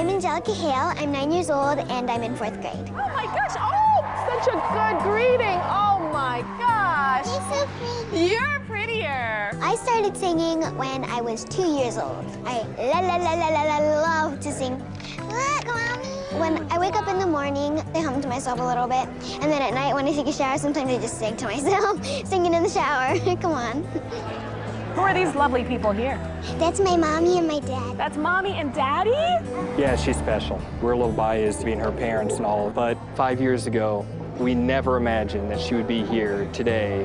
I'm Angelica Hale. I'm 9 years old, and I'm in 4th grade. Oh my gosh, oh, such a good greeting. Oh my gosh. You're so pretty. You're prettier. I started singing when I was 2 years old. I love to sing. Look, Mommy. When I wake up in the morning, I hum to myself a little bit. And then at night, when I take a shower, sometimes I just sing to myself, singing in the shower. Come on. Who are these lovely people here? That's my mommy and my dad. That's Mommy and Daddy? Yeah, she's special. We're a little biased being her parents and all, but 5 years ago, we never imagined that she would be here today.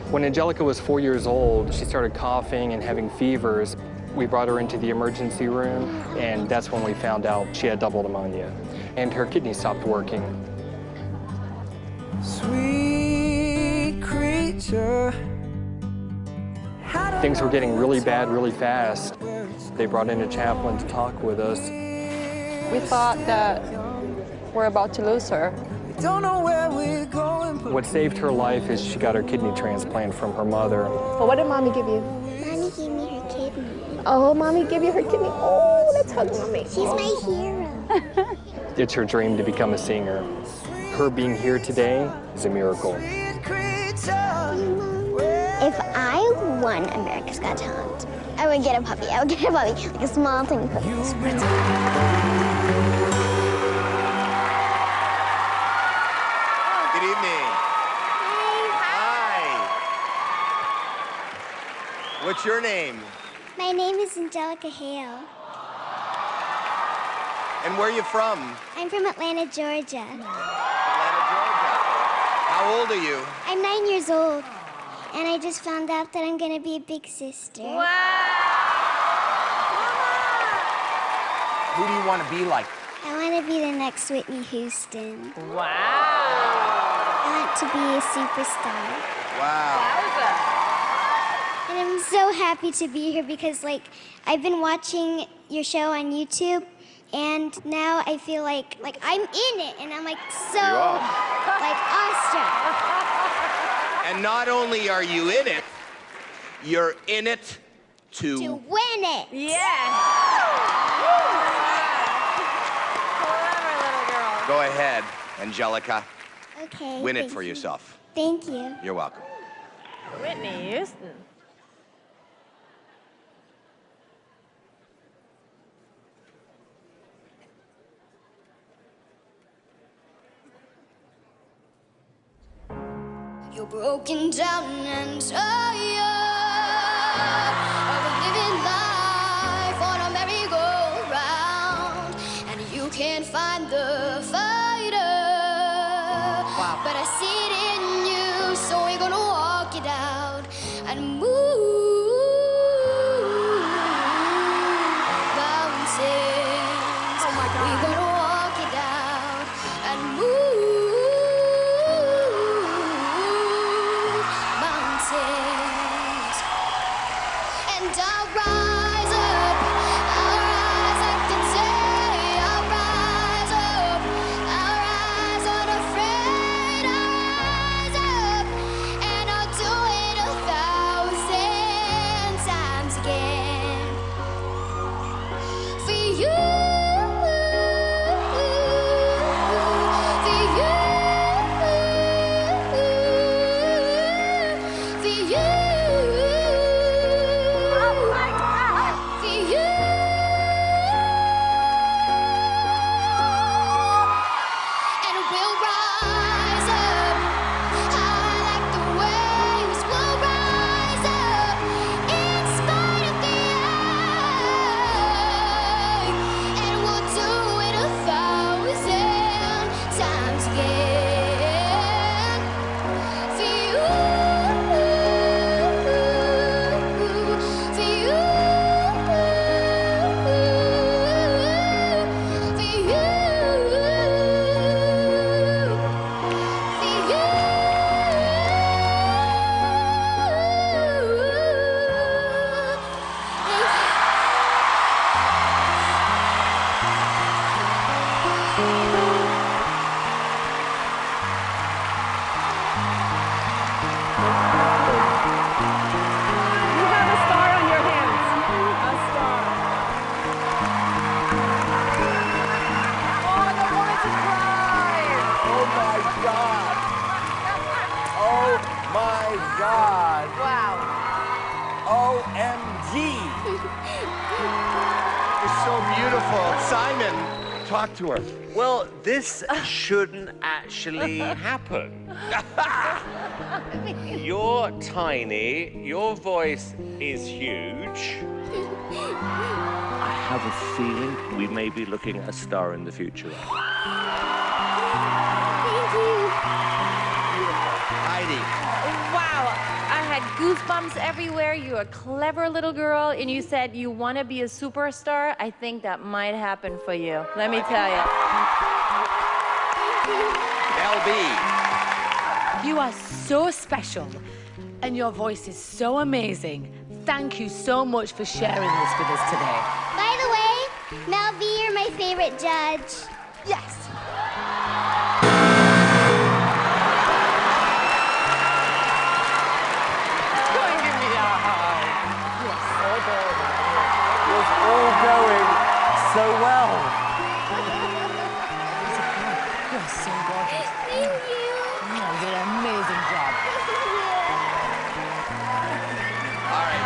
When Angelica was 4 years old, she started coughing and having fevers. We brought her into the emergency room, and that's when we found out she had double pneumonia, and her kidney stopped working. Sweet creature. Things were getting really bad really fast. They brought in a chaplain to talk with us. We thought that we're about to lose her. Don't know where we're going. What saved her life is she got her kidney transplant from her mother. Well, what did Mommy give you? Mommy gave me her kidney. Oh, Mommy gave you her kidney. Oh, let's hug Mommy. She's my hero. It's her dream to become a singer. Her being here today is a miracle. If I won America's Got Talent, I would get a puppy. I would get a puppy, like a small, tiny puppy. Good evening. Hi. What's your name? My name is Angelica Hale. And where are you from? I'm from Atlanta, Georgia. Atlanta, Georgia. How old are you? I'm 9 years old, and I just found out that I'm gonna be a big sister. Wow. Who do you want to be like? I want to be the next Whitney Houston. Wow. I want to be a superstar. Wow. And I'm so happy to be here because, like, I've been watching your show on YouTube, and now I feel like I'm in it, and I'm like so like awestruck. And not only are you in it, you're in it To win it. Yeah. Clever little girl. Go ahead, Angelica. Okay. Win it thank for you. yourself. Thank you. You're welcome. Whitney Houston. You're broken down and tired of living life on a merry-go-round, and you can't find the fighter. Wow. But I see it in you, so we're gonna walk it out and move mountains. Oh my God. We're gonna walk it out and move mountains. And I'll rise up today. I'll rise up unafraid. I'll rise up and I'll do it 1,000 OMG. You're so beautiful. Simon, talk to her. Well, this shouldn't actually happen. You're tiny, your voice is huge. I have a feeling we may be looking at a star in the future. Thank you. Heidi. Wow, I had goosebumps everywhere. You're a clever little girl, and you said you want to be a superstar. I think that might happen for you. Let me tell you. LB. You are so special, and your voice is so amazing. Thank you so much for sharing this with us today. By the way, Mel B, you're my favorite judge. Yes. Go and give me a hug. You are so adorable. It was all going so well. You are so gorgeous. Thank you. You did an amazing job. All right.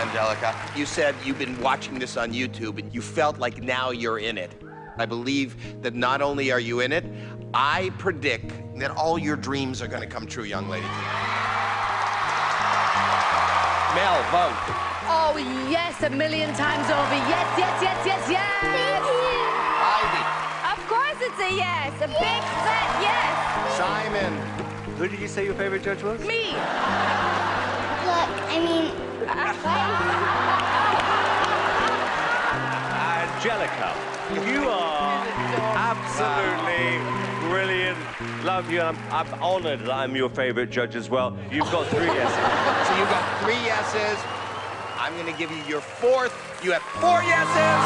Angelica, you said you've been watching this on YouTube and you felt like now you're in it. I believe that not only are you in it, I predict that all your dreams are going to come true, young lady. Mel, vote. Oh, yes, 1,000,000 times over. Yes, yes, yes, yes, yes. Thank you. Heidi. Of course it's a yes, a big fat yes. Simon. Who did you say your favorite judge was? Me. Look, I mean, Angelica, you are absolutely brilliant. Love you, and I'm honored that I'm your favorite judge as well. You've got 3 yeses. So you got 3 yeses. I'm going to give you your 4th. You have 4 yeses.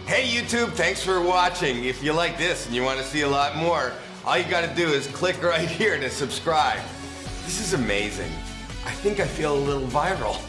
Hey YouTube, thanks for watching. If you like this and you want to see a lot more, all you gotta do is click right here to subscribe. This is amazing. I think I feel a little viral.